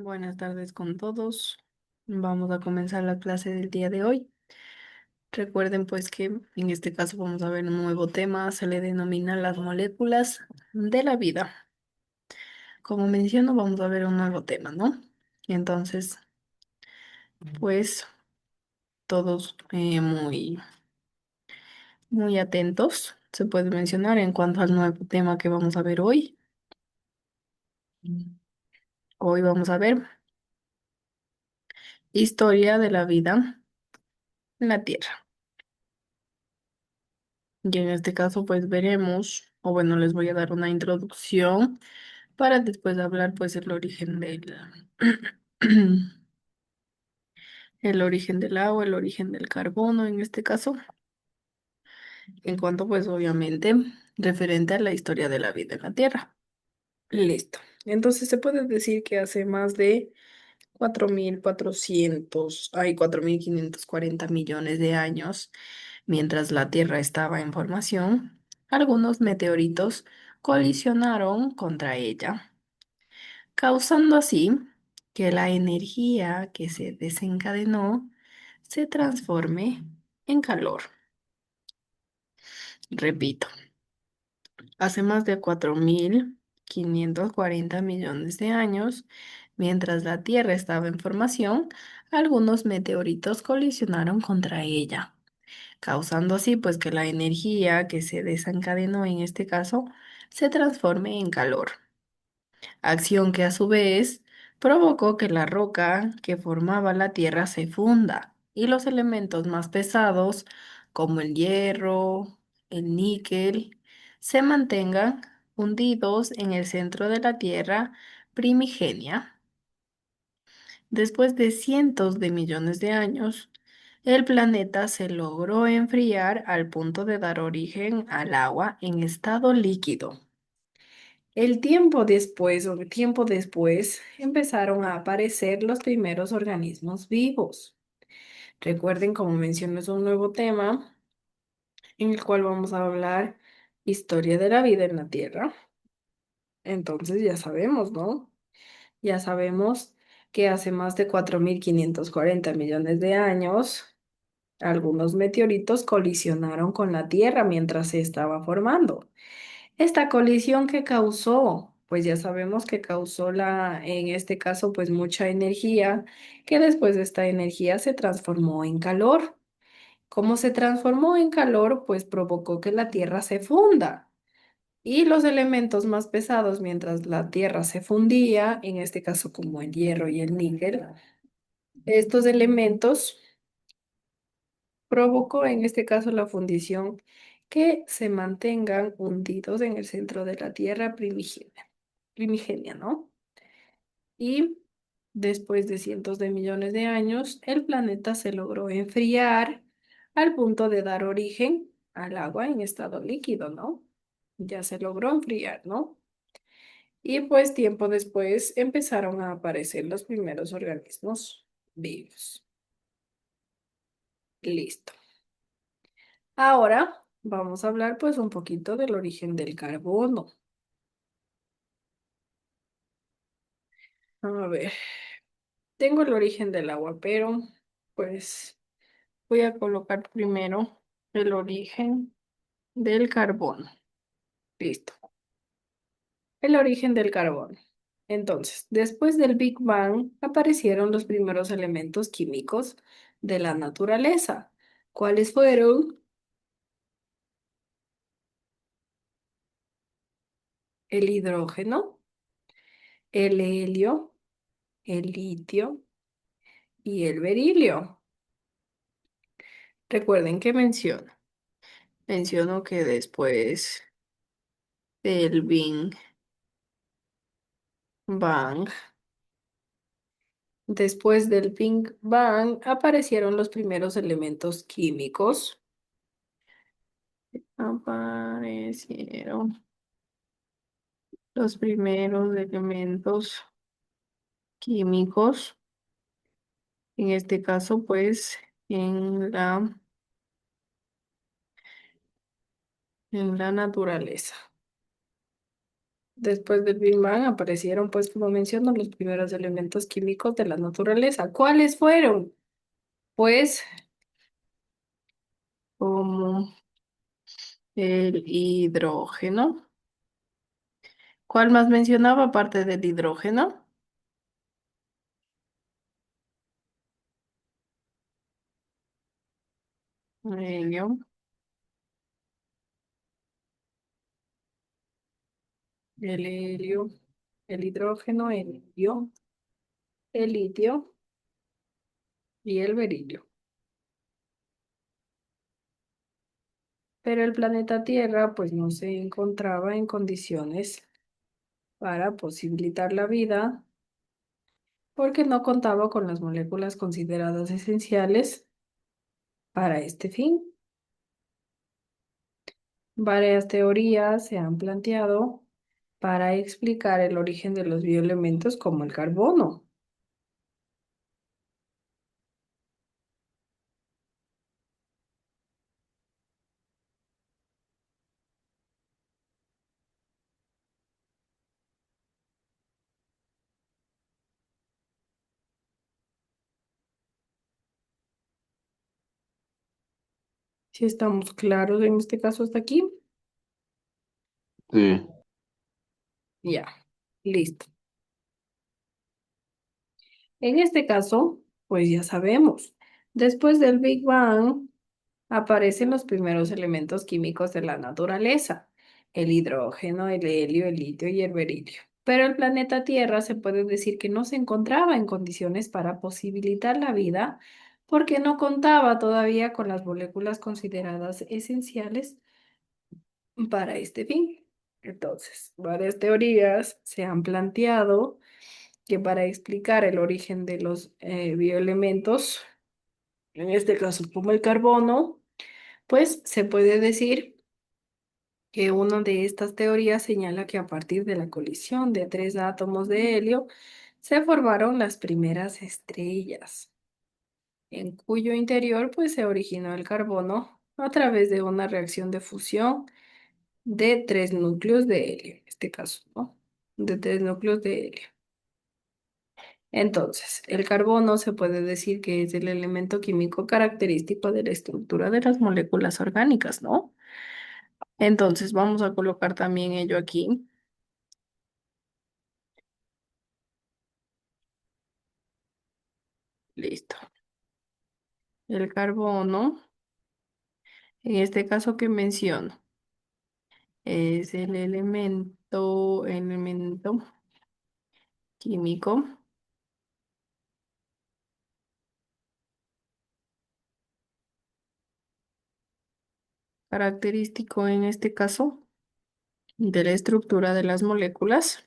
Buenas tardes con todos. Vamos a comenzar la clase del día de hoy. Recuerden pues que en este caso vamos a ver un nuevo tema, se le denomina las moléculas de la vida. Como menciono, vamos a ver un nuevo tema, ¿no? Entonces, pues todos muy atentos, se puede mencionar en cuanto al nuevo tema que vamos a ver hoy. Hoy vamos a ver historia de la vida en la Tierra. Y en este caso, pues veremos, o bueno, les voy a dar una introducción para después hablar, pues, el origen el origen del agua, el origen del carbono, en este caso, en cuanto, pues, obviamente, referente a la historia de la vida en la Tierra. Listo. Entonces, se puede decir que hace más de 4.540 millones de años, mientras la Tierra estaba en formación, algunos meteoritos colisionaron contra ella, causando así que la energía que se desencadenó se transforme en calor. Repito, hace más de 4.540 millones de años, mientras la Tierra estaba en formación, algunos meteoritos colisionaron contra ella, causando así pues que la energía que se desencadenó en este caso se transforme en calor, acción que a su vez provocó que la roca que formaba la Tierra se funda y los elementos más pesados como el hierro, el níquel, se mantengan hundidos en el centro de la Tierra primigenia. Después de cientos de millones de años, el planeta se logró enfriar al punto de dar origen al agua en estado líquido. Tiempo después, empezaron a aparecer los primeros organismos vivos. Recuerden, como mencioné, es un nuevo tema en el cual vamos a hablar historia de la vida en la Tierra. Entonces ya sabemos, ¿no? Ya sabemos que hace más de 4.540 millones de años, algunos meteoritos colisionaron con la Tierra mientras se estaba formando. Esta colisión que causó, pues ya sabemos que causó en este caso, pues mucha energía, que después de esta energía se transformó en calor. Como se transformó en calor, pues provocó que la Tierra se funda. Y los elementos más pesados, mientras la Tierra se fundía, en este caso como el hierro y el níquel, estos elementos provocó en este caso la fundición que se mantengan hundidos en el centro de la Tierra primigenia, ¿no? Y después de cientos de millones de años, el planeta se logró enfriar al punto de dar origen al agua en estado líquido, ¿no? Ya se logró enfriar, ¿no? Y pues tiempo después empezaron a aparecer los primeros organismos vivos. Listo. Ahora vamos a hablar pues un poquito del origen del carbono. A ver, tengo el origen del agua, pero pues voy a colocar primero el origen del carbono. Listo. El origen del carbono. Entonces, después del Big Bang aparecieron los primeros elementos químicos de la naturaleza. ¿Cuáles fueron? El hidrógeno, el helio, el litio y el berilio. Recuerden que menciono que después del Big Bang, después del Big Bang aparecieron los primeros elementos químicos. Aparecieron los primeros elementos químicos, en este caso, pues, en en la naturaleza. Después del Big Bang aparecieron, pues, como menciono, los primeros elementos químicos de la naturaleza. ¿Cuáles fueron? Pues, como el hidrógeno. ¿Cuál más mencionaba aparte del hidrógeno? Helio, el helio, el hidrógeno, el helio, el litio y el berilio. Pero el planeta Tierra, pues, no se encontraba en condiciones para posibilitar la vida porque no contaba con las moléculas consideradas esenciales para este fin. Varias teorías se han planteado para explicar el origen de los bioelementos como el carbono. Si estamos claros en este caso hasta aquí, Sí, ya, listo. En este caso, pues ya sabemos, después del Big Bang aparecen los primeros elementos químicos de la naturaleza, el hidrógeno, el helio, el litio y el berilio. Pero el planeta Tierra se puede decir que no se encontraba en condiciones para posibilitar la vida porque no contaba todavía con las moléculas consideradas esenciales para este fin. Entonces, varias teorías se han planteado que para explicar el origen de los bioelementos, en este caso como el carbono, pues se puede decir que una de estas teorías señala que a partir de la colisión de tres átomos de helio se formaron las primeras estrellas, en cuyo interior pues se originó el carbono a través de una reacción de fusión de tres núcleos de helio, en este caso, ¿no? De tres núcleos de helio. Entonces, el carbono se puede decir que es el elemento químico característico de la estructura de las moléculas orgánicas, ¿no? Entonces, vamos a colocar también ello aquí. Listo. El carbono, en este caso que menciono, es el elemento químico característico en este caso de la estructura de las moléculas.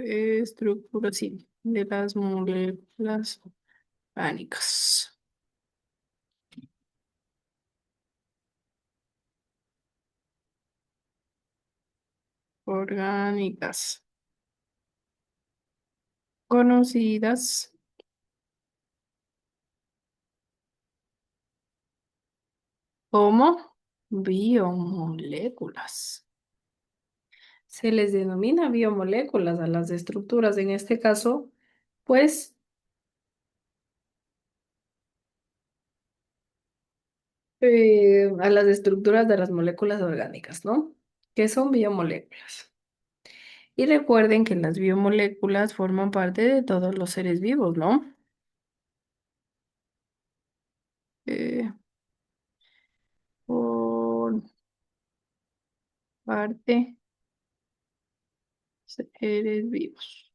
Estructura, sí, de las moléculas orgánicas. Orgánicas. Conocidas como biomoléculas. Se les denomina biomoléculas a las estructuras, en este caso, pues a las estructuras de las moléculas orgánicas, ¿no? Que son biomoléculas. Y recuerden que las biomoléculas forman parte de todos los seres vivos, ¿no? Eh, por parte seres vivos.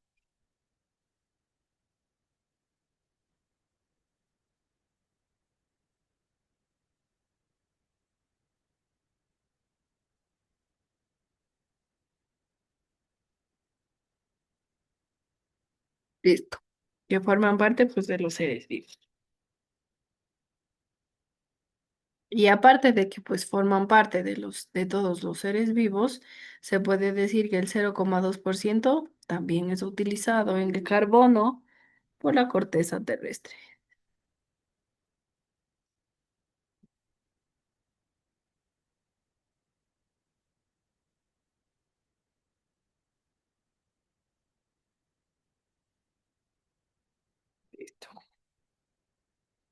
Listo. Que forman parte, pues, de los seres vivos. Y aparte de que pues forman parte de todos los seres vivos, se puede decir que el 0,2% también es utilizado en el carbono por la corteza terrestre.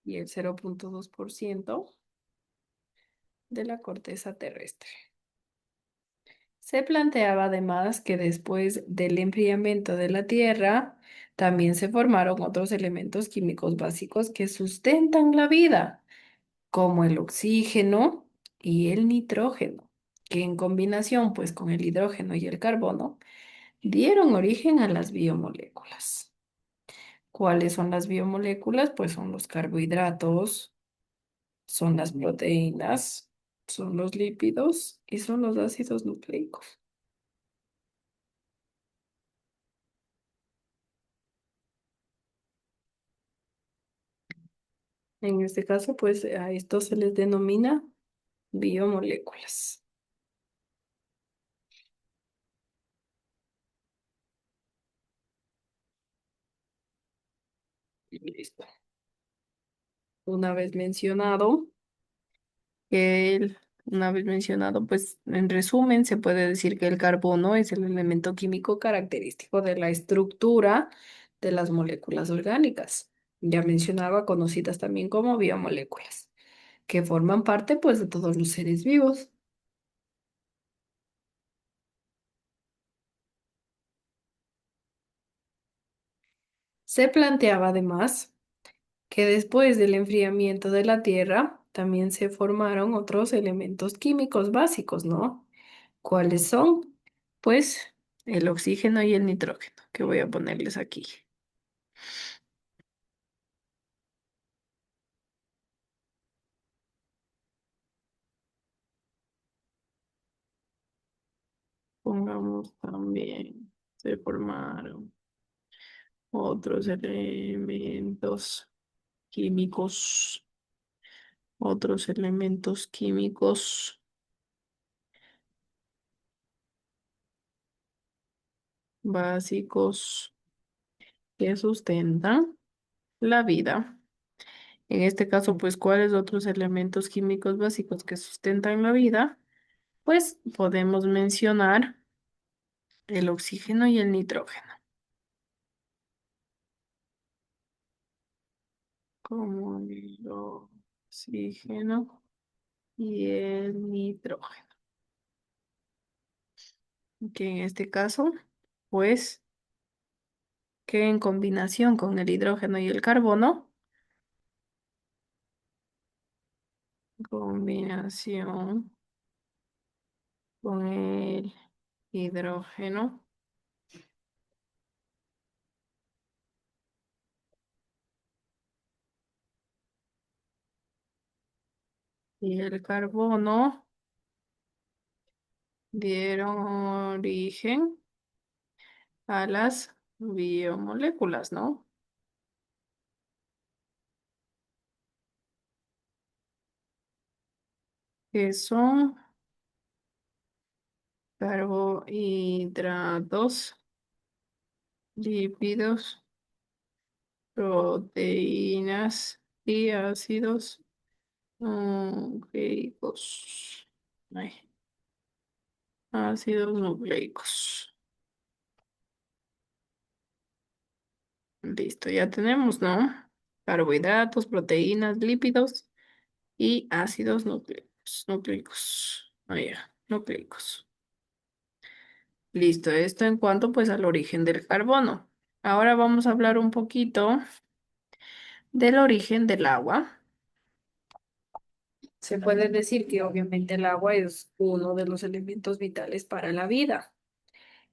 y el 0,2% de la corteza terrestre. Se planteaba además que después del enfriamiento de la Tierra, también se formaron otros elementos químicos básicos que sustentan la vida, como el oxígeno y el nitrógeno, que en combinación pues con el hidrógeno y el carbono dieron origen a las biomoléculas. ¿Cuáles son las biomoléculas? Pues son los carbohidratos, son las proteínas, son los lípidos y son los ácidos nucleicos. En este caso, pues a esto se les denomina biomoléculas. Y listo. Una vez mencionado, una vez mencionado, pues en resumen, se puede decir que el carbono es el elemento químico característico de la estructura de las moléculas orgánicas. Ya mencionaba, conocidas también como biomoléculas, que forman parte, pues, de todos los seres vivos. Se planteaba además que después del enfriamiento de la Tierra también se formaron otros elementos químicos básicos, ¿no? ¿Cuáles son? Pues el oxígeno y el nitrógeno, que voy a ponerles aquí. Pongamos también, se formaron otros elementos químicos, otros elementos químicos básicos que sustentan la vida. En este caso, pues, ¿cuáles otros elementos químicos básicos que sustentan la vida? Pues podemos mencionar el oxígeno y el nitrógeno, como el oxígeno y el nitrógeno, que en este caso, pues, que en combinación con el hidrógeno y el carbono, combinación con el hidrógeno y el carbono dieron origen a las biomoléculas, ¿no? Que son carbohidratos, lípidos, proteínas y ácidos nucleicos. Ay, ácidos nucleicos. Listo, ya tenemos, ¿no? Carbohidratos, proteínas, lípidos y ácidos nucleicos. Nucleicos. Ah, ya, nucleicos. Listo, esto en cuanto pues al origen del carbono. Ahora vamos a hablar un poquito del origen del agua. Se puede decir que obviamente el agua es uno de los elementos vitales para la vida.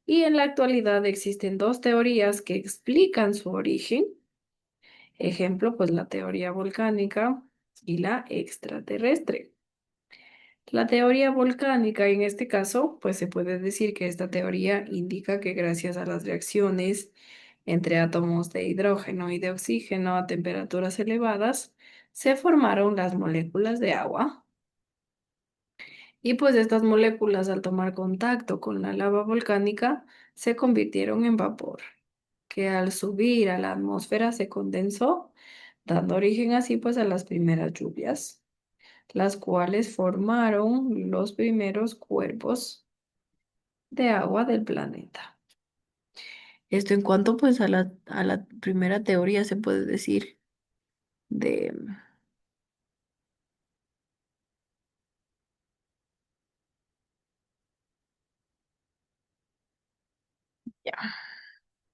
Y en la actualidad existen dos teorías que explican su origen. Ejemplo, pues la teoría volcánica y la extraterrestre. La teoría volcánica, en este caso, pues se puede decir que esta teoría indica que gracias a las reacciones entre átomos de hidrógeno y de oxígeno a temperaturas elevadas, se formaron las moléculas de agua. Y pues estas moléculas al tomar contacto con la lava volcánica se convirtieron en vapor, que al subir a la atmósfera se condensó, dando origen así pues a las primeras lluvias, las cuales formaron los primeros cuerpos de agua del planeta. Esto en cuanto pues a la primera teoría se puede decir. de, ya,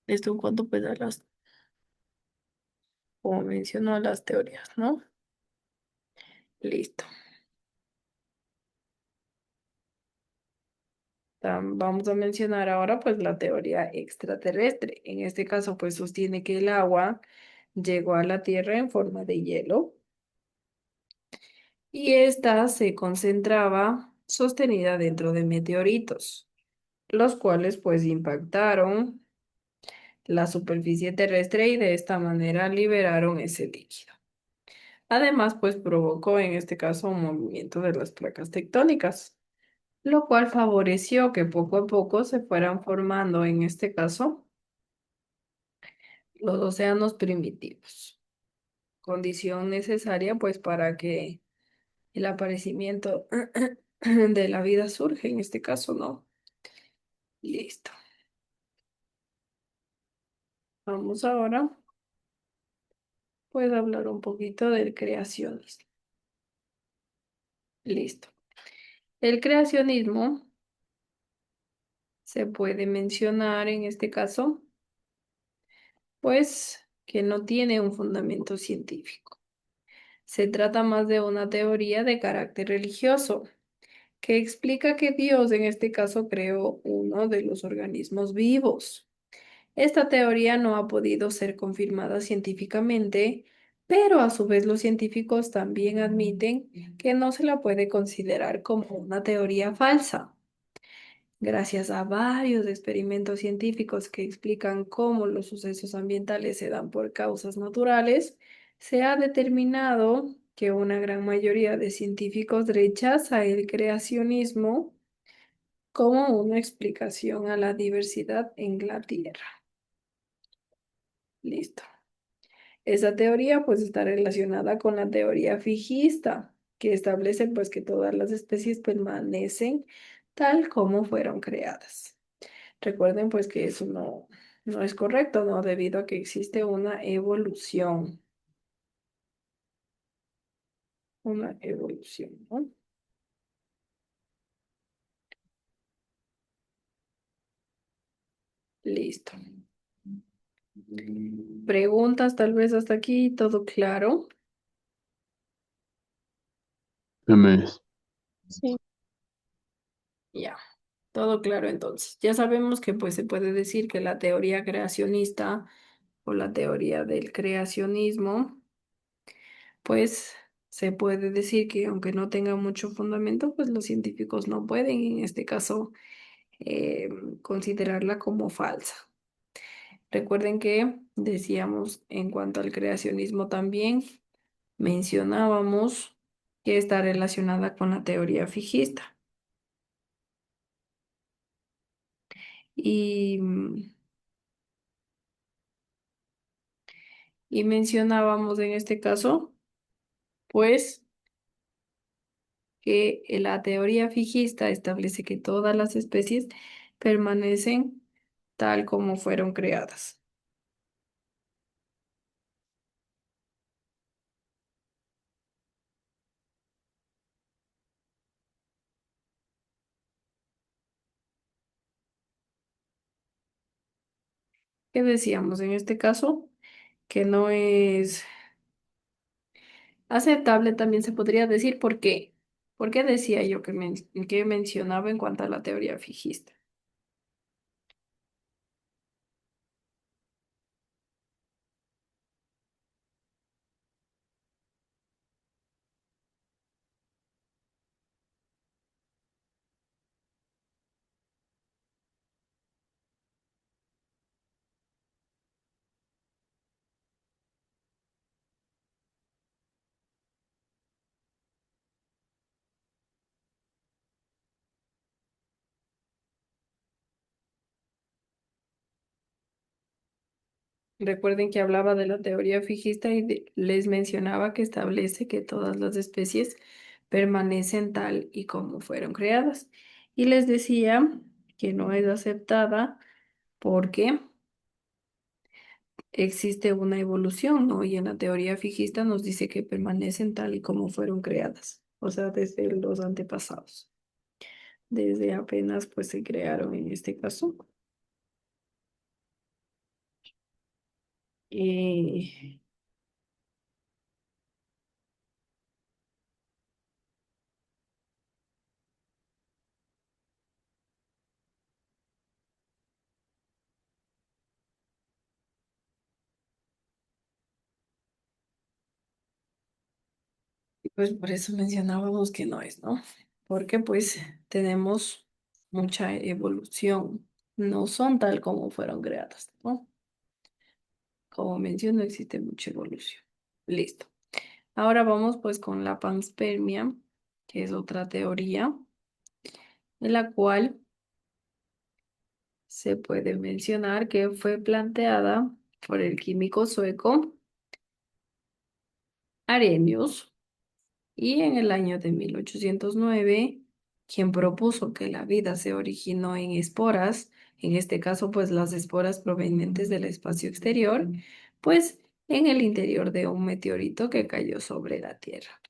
esto en cuanto pues a las, como mencionó, las teorías, ¿no? Listo. Vamos a mencionar ahora pues la teoría extraterrestre. En este caso pues sostiene que el agua llegó a la Tierra en forma de hielo y ésta se concentraba sostenida dentro de meteoritos, los cuales pues impactaron la superficie terrestre y de esta manera liberaron ese líquido. Además pues provocó en este caso un movimiento de las placas tectónicas, lo cual favoreció que poco a poco se fueran formando en este caso los océanos primitivos, condición necesaria pues para que el aparecimiento de la vida surge, en este caso, ¿no? Listo. Vamos ahora pues a hablar un poquito del creacionismo. Listo. El creacionismo se puede mencionar en este caso pues que no tiene un fundamento científico. Se trata más de una teoría de carácter religioso que explica que Dios en este caso creó uno de los organismos vivos. Esta teoría no ha podido ser confirmada científicamente, pero a su vez los científicos también admiten que no se la puede considerar como una teoría falsa. Gracias a varios experimentos científicos que explican cómo los sucesos ambientales se dan por causas naturales, se ha determinado que una gran mayoría de científicos rechaza el creacionismo como una explicación a la diversidad en la Tierra. Listo. Esa teoría pues está relacionada con la teoría fijista, que establece pues que todas las especies permanecen tal como fueron creadas. Recuerden pues que eso no es correcto, ¿no? Debido a que existe una evolución, ¿no? Listo. Preguntas tal vez hasta aquí, todo claro. MS. Sí. Ya, todo claro entonces. Ya sabemos que pues se puede decir que la teoría creacionista o la teoría del creacionismo, pues se puede decir que aunque no tenga mucho fundamento, pues los científicos no pueden en este caso eh, considerarla como falsa. Recuerden que decíamos en cuanto al creacionismo también mencionábamos que está relacionada con la teoría fijista. Y, y mencionábamos en este caso, pues, que la teoría fijista establece que todas las especies permanecen tal como fueron creadas. ¿Qué decíamos en este caso? Que no es aceptable, también se podría decir por qué. ¿Por qué decía yo que mencionaba en cuanto a la teoría fijista? Recuerden que hablaba de la teoría fijista y les mencionaba que establece que todas las especies permanecen tal y como fueron creadas. Y les decía que no es aceptada porque existe una evolución, ¿no? Y en la teoría fijista nos dice que permanecen tal y como fueron creadas, o sea, desde los antepasados, desde apenas pues se crearon en este caso. Eh, y pues por eso mencionábamos que no es, ¿no? Porque pues tenemos mucha evolución, no son tal como fueron creadas, ¿no? Como menciono, existe mucha evolución. Listo. Ahora vamos pues con la panspermia, que es otra teoría en la cual se puede mencionar que fue planteada por el químico sueco Arrhenius y en el año de 1809, quien propuso que la vida se originó en esporas, en este caso pues las esporas provenientes del espacio exterior, pues en el interior de un meteorito que cayó sobre la Tierra.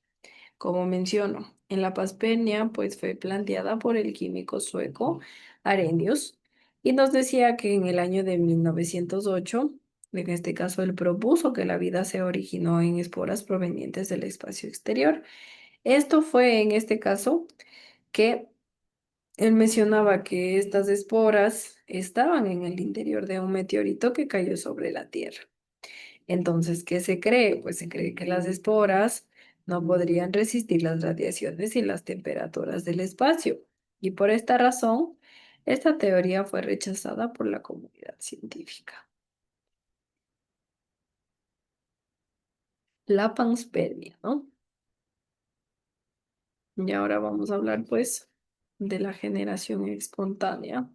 Como menciono, en la Panspermia pues fue planteada por el químico sueco Arrhenius y nos decía que en el año de 1908, en este caso él propuso que la vida se originó en esporas provenientes del espacio exterior. Esto fue en este caso que él mencionaba que estas esporas estaban en el interior de un meteorito que cayó sobre la Tierra. Entonces, ¿qué se cree? Pues se cree que las esporas no podrían resistir las radiaciones y las temperaturas del espacio. Y por esta razón, esta teoría fue rechazada por la comunidad científica. La panspermia, ¿no? Y ahora vamos a hablar, pues, de la generación espontánea.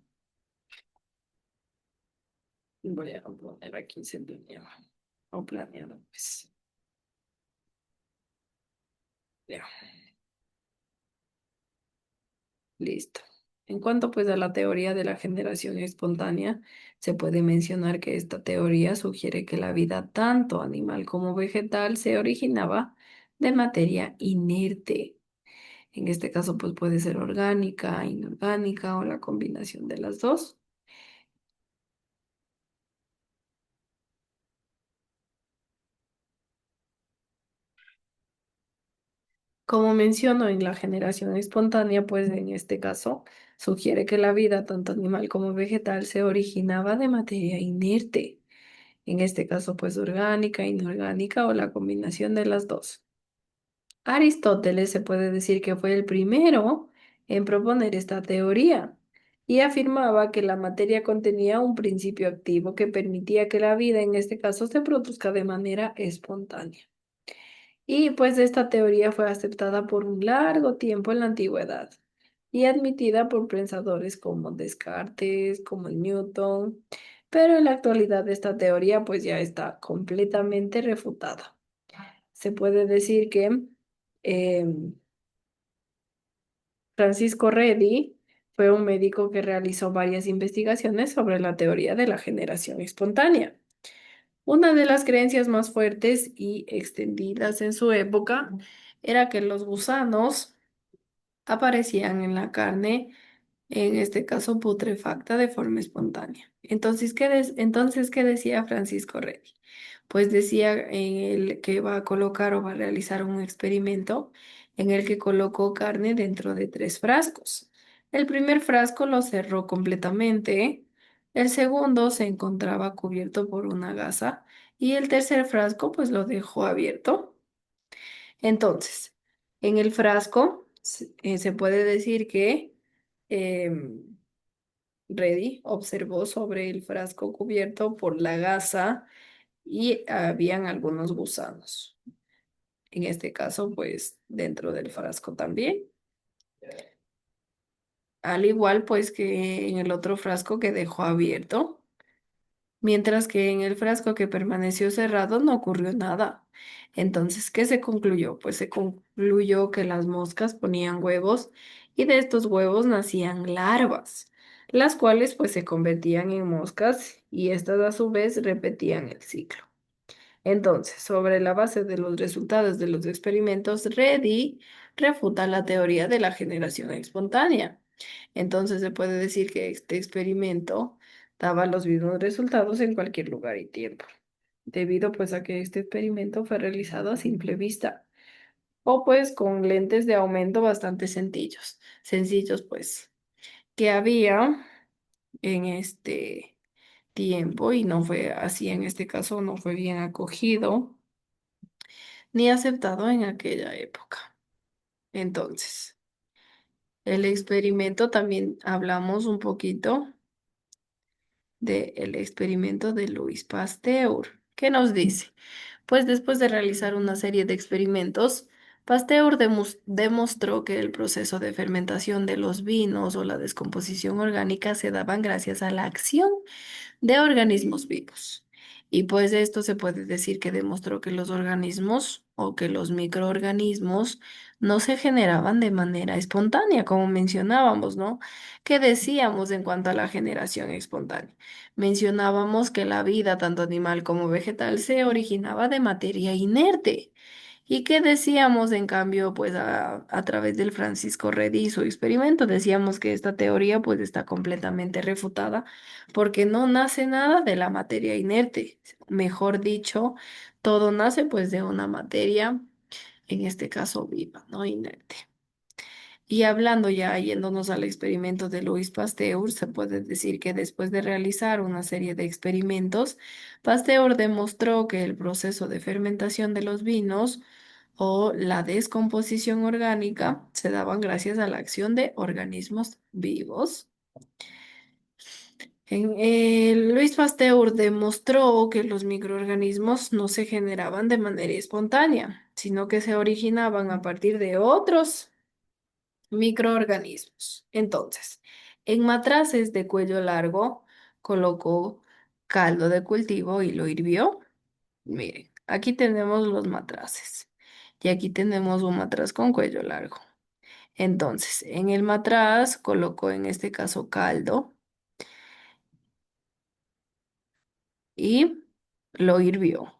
Voy a poner aquí se planeaba o planeado, pues. Ya. Listo. En cuanto pues a la teoría de la generación espontánea, se puede mencionar que esta teoría sugiere que la vida, tanto animal como vegetal, se originaba de materia inerte. En este caso, pues puede ser orgánica, inorgánica o la combinación de las dos. Como menciono en la generación espontánea, pues en este caso sugiere que la vida, tanto animal como vegetal, se originaba de materia inerte. En este caso, pues orgánica, inorgánica o la combinación de las dos. Aristóteles se puede decir que fue el primero en proponer esta teoría y afirmaba que la materia contenía un principio activo que permitía que la vida, en este caso, se produzca de manera espontánea. Y pues esta teoría fue aceptada por un largo tiempo en la antigüedad y admitida por pensadores como Descartes, como Newton, pero en la actualidad esta teoría pues ya está completamente refutada. Se puede decir que em, Francisco Redi fue un médico que realizó varias investigaciones sobre la teoría de la generación espontánea. Una de las creencias más fuertes y extendidas en su época era que los gusanos aparecían en la carne, en este caso putrefacta, de forma espontánea. Entonces, ¿qué decía Francisco Redi? Pues decía en el que va a colocar o va a realizar un experimento en el que colocó carne dentro de tres frascos. El primer frasco lo cerró completamente, el segundo se encontraba cubierto por una gasa y el tercer frasco pues lo dejó abierto. Entonces, en el frasco se puede decir que em, Reddy observó sobre el frasco cubierto por la gasa y habían algunos gusanos. En este caso, pues dentro del frasco también. Al igual, pues que en el otro frasco que dejó abierto. Mientras que en el frasco que permaneció cerrado no ocurrió nada. Entonces, ¿qué se concluyó? Pues se concluyó que las moscas ponían huevos y de estos huevos nacían larvas, las cuales pues se convertían en moscas y estas a su vez repetían el ciclo. Entonces, sobre la base de los resultados de los experimentos, Reddy refuta la teoría de la generación espontánea. Entonces, se puede decir que este experimento daba los mismos resultados en cualquier lugar y tiempo, debido pues a que este experimento fue realizado a simple vista o pues con lentes de aumento bastante sencillos pues, que había en este tiempo y no fue así en este caso, no fue bien acogido ni aceptado en aquella época. Entonces, el experimento también hablamos un poquito del experimento de Louis Pasteur. ¿Qué nos dice? Pues después de realizar una serie de experimentos, Pasteur demostró que el proceso de fermentación de los vinos o la descomposición orgánica se daban gracias a la acción de organismos vivos. Y pues de esto se puede decir que demostró que los organismos o que los microorganismos no se generaban de manera espontánea, como mencionábamos, ¿no? ¿Qué decíamos en cuanto a la generación espontánea? Mencionábamos que la vida, tanto animal como vegetal, se originaba de materia inerte. ¿Y qué decíamos en cambio, pues a través del Francisco Reddy y su experimento? Decíamos que esta teoría pues está completamente refutada porque no nace nada de la materia inerte. Mejor dicho, todo nace pues de una materia, en este caso viva, no inerte. Y hablando ya, yéndonos al experimento de Louis Pasteur, se puede decir que después de realizar una serie de experimentos, Pasteur demostró que el proceso de fermentación de los vinos o la descomposición orgánica se daban gracias a la acción de organismos vivos. Louis Pasteur demostró que los microorganismos no se generaban de manera espontánea, sino que se originaban a partir de otros microorganismos. Entonces, en matraces de cuello largo colocó caldo de cultivo y lo hirvió. Miren, aquí tenemos los matraces y aquí tenemos un matraz con cuello largo. Entonces, en el matraz colocó en este caso caldo y lo hirvió.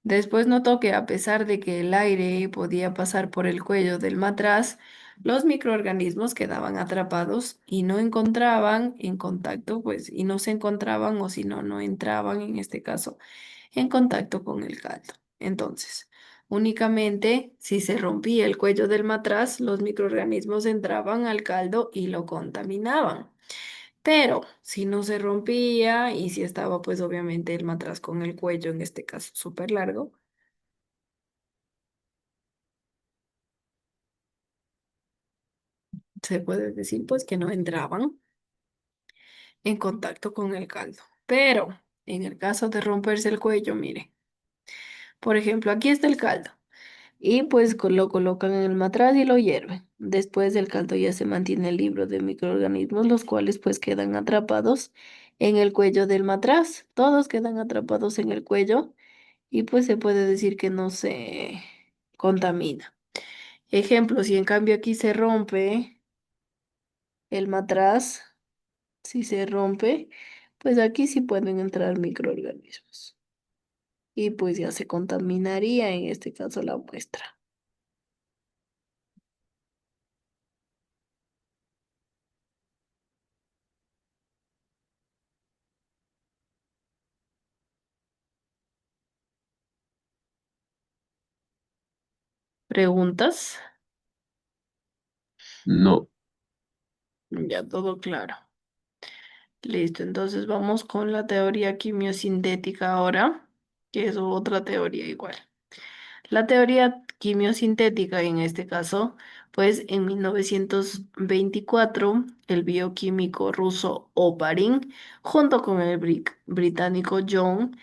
Después notó que a pesar de que el aire podía pasar por el cuello del matraz, los microorganismos quedaban atrapados y no encontraban en contacto, pues, y no se encontraban o si no, no entraban en este caso en contacto con el caldo. Entonces, únicamente si se rompía el cuello del matraz, los microorganismos entraban al caldo y lo contaminaban. Pero si no se rompía y si estaba pues obviamente el matraz con el cuello, en este caso súper largo, se puede decir pues que no entraban en contacto con el caldo. Pero en el caso de romperse el cuello, mire, por ejemplo, aquí está el caldo y pues lo colocan en el matraz y lo hierven. Después del caldo ya se mantiene el libro de microorganismos, los cuales pues quedan atrapados en el cuello del matraz. Todos quedan atrapados en el cuello y pues se puede decir que no se contamina. Ejemplo, si en cambio aquí se rompe el matraz, si se rompe, pues aquí sí pueden entrar microorganismos y pues ya se contaminaría en este caso la muestra. ¿Preguntas? No, Ya todo claro. Listo, entonces vamos con la teoría quimiosintética ahora, que es otra teoría igual. La teoría quimiosintética, en este caso, pues en 1924, el bioquímico ruso Oparin, junto con el británico John,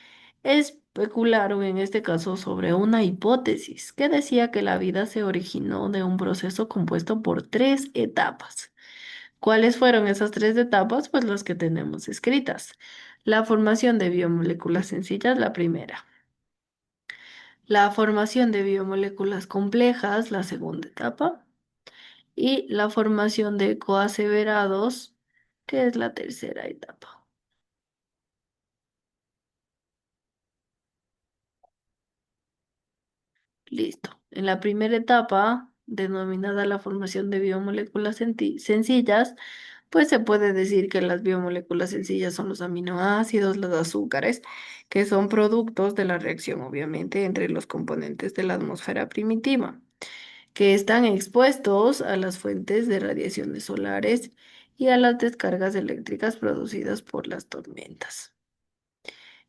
especularon en este caso sobre una hipótesis que decía que la vida se originó de un proceso compuesto por tres etapas. ¿Cuáles fueron esas tres etapas? Pues las que tenemos escritas. La formación de biomoléculas sencillas, la primera. La formación de biomoléculas complejas, la segunda etapa, y la formación de coaseverados, que es la tercera etapa. Listo. En la primera etapa, denominada la formación de biomoléculas sencillas, pues se puede decir que las biomoléculas sencillas son los aminoácidos, los azúcares, que son productos de la reacción, obviamente, entre los componentes de la atmósfera primitiva, que están expuestos a las fuentes de radiaciones solares y a las descargas eléctricas producidas por las tormentas.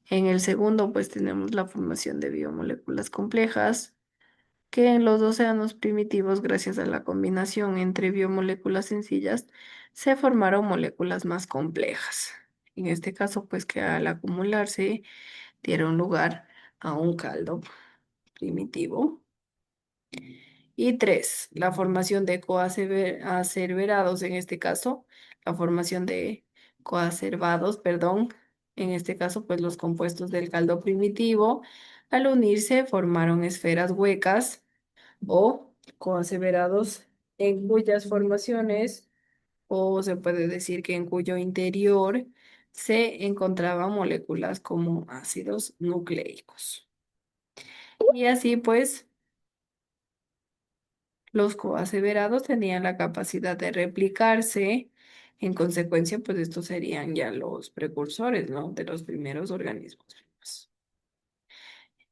En el segundo, pues tenemos la formación de biomoléculas complejas, que en los océanos primitivos, gracias a la combinación entre biomoléculas sencillas, se formaron moléculas más complejas. En este caso, pues que al acumularse dieron lugar a un caldo primitivo. Y tres, la formación de coacerverados, en este caso, la formación de coacervados, perdón, en este caso, pues los compuestos del caldo primitivo, al unirse, formaron esferas huecas o coaseverados en cuyas formaciones, o se puede decir que en cuyo interior se encontraban moléculas como ácidos nucleicos. Y así pues, los coaseverados tenían la capacidad de replicarse. En consecuencia, pues estos serían ya los precursores, ¿no? De los primeros organismos vivos.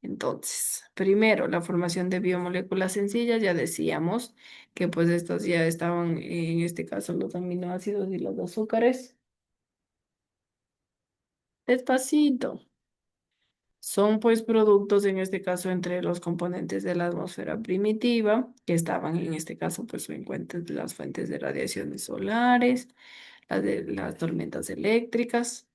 Entonces, primero, la formación de biomoléculas sencillas, ya decíamos que pues estos ya estaban, en este caso, los aminoácidos y los azúcares. Despacito. Son pues productos, en este caso, entre los componentes de la atmósfera primitiva, que estaban en este caso pues en las fuentes de radiaciones solares, las de las tormentas eléctricas.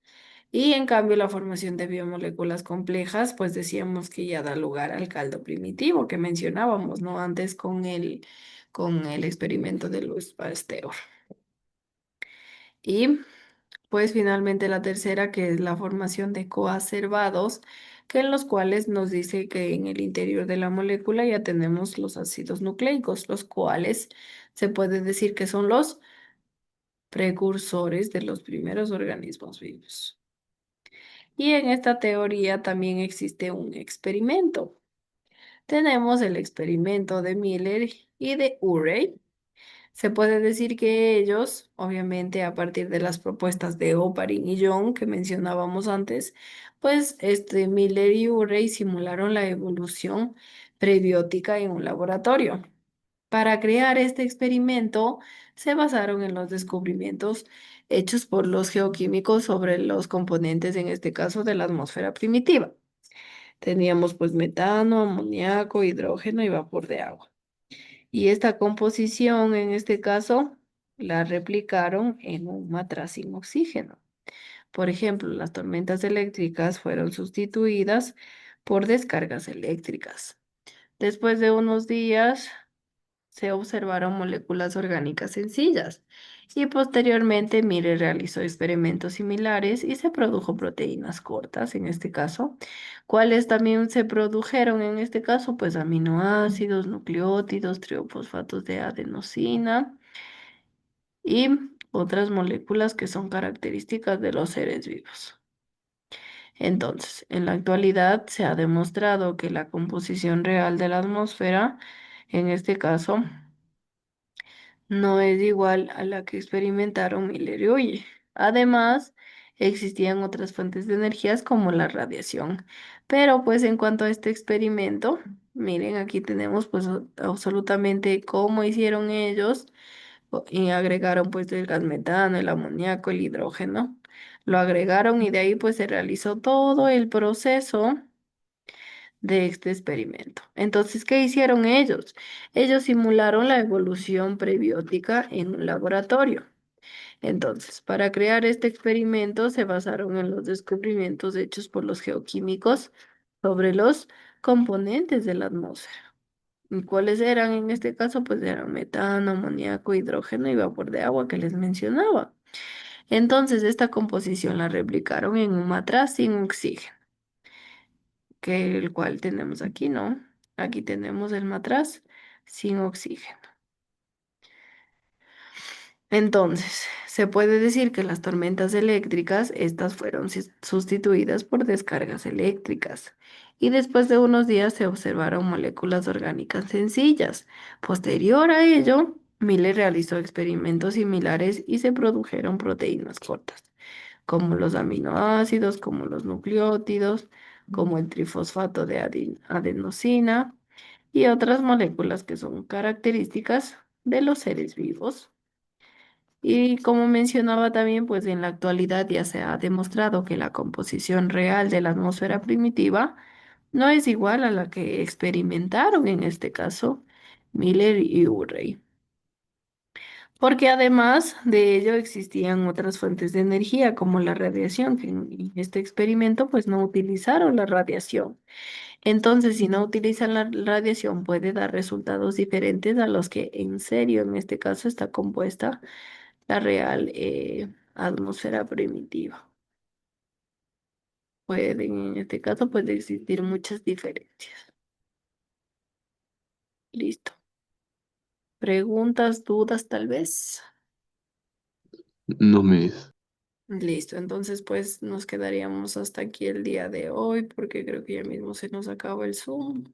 Y en cambio la formación de biomoléculas complejas, pues decíamos que ya da lugar al caldo primitivo que mencionábamos, ¿no? Antes con el experimento de Louis Pasteur. Y pues finalmente la tercera, que es la formación de coacervados, que en los cuales nos dice que en el interior de la molécula ya tenemos los ácidos nucleicos, los cuales se puede decir que son los precursores de los primeros organismos vivos. Y en esta teoría también existe un experimento. Tenemos el experimento de Miller y de Urey. Se puede decir que ellos, obviamente a partir de las propuestas de Oparin y Young que mencionábamos antes, pues Miller y Urey simularon la evolución prebiótica en un laboratorio. Para crear este experimento, se basaron en los descubrimientos hechos por los geoquímicos sobre los componentes, en este caso, de la atmósfera primitiva. Teníamos pues metano, amoníaco, hidrógeno y vapor de agua. Y esta composición, en este caso, la replicaron en un matraz sin oxígeno. Por ejemplo, las tormentas eléctricas fueron sustituidas por descargas eléctricas. Después de unos días, se observaron moléculas orgánicas sencillas y posteriormente Mire realizó experimentos similares y se produjo proteínas cortas, en este caso, cuales también se produjeron, en este caso, pues aminoácidos, nucleótidos, triofosfatos de adenosina y otras moléculas que son características de los seres vivos. Entonces, en la actualidad se ha demostrado que la composición real de la atmósfera, en este caso, no es igual a la que experimentaron Miller y Uji. Además, existían otras fuentes de energías como la radiación. Pero pues en cuanto a este experimento, miren, aquí tenemos pues absolutamente cómo hicieron ellos y agregaron pues el gas metano, el amoníaco, el hidrógeno. Lo agregaron y de ahí pues se realizó todo el proceso de este experimento. Entonces, ¿qué hicieron ellos? Ellos simularon la evolución prebiótica en un laboratorio. Entonces, para crear este experimento se basaron en los descubrimientos hechos por los geoquímicos sobre los componentes de la atmósfera. ¿Y cuáles eran en este caso? Pues eran metano, amoníaco, hidrógeno y vapor de agua que les mencionaba. Entonces, esta composición la replicaron en un matraz sin oxígeno, que el cual tenemos aquí, ¿no? Aquí tenemos el matraz sin oxígeno. Entonces, se puede decir que las tormentas eléctricas, estas fueron sustituidas por descargas eléctricas. y después de unos días se observaron moléculas orgánicas sencillas. Posterior a ello, Miller realizó experimentos similares y se produjeron proteínas cortas, como los aminoácidos, como los nucleótidos, como el trifosfato de adenosina y otras moléculas que son características de los seres vivos. Y como mencionaba también, pues en la actualidad ya se ha demostrado que la composición real de la atmósfera primitiva no es igual a la que experimentaron en este caso Miller y Urey, porque además de ello existían otras fuentes de energía como la radiación, que en este experimento pues no utilizaron la radiación. Entonces, si no utilizan la radiación puede dar resultados diferentes a los que en serio en este caso está compuesta la real atmósfera primitiva. Pueden, en este caso, puede existir muchas diferencias. Listo. Preguntas, dudas, tal vez. No, Miss. Listo. Entonces, pues nos quedaríamos hasta aquí el día de hoy porque creo que ya mismo se nos acaba el Zoom.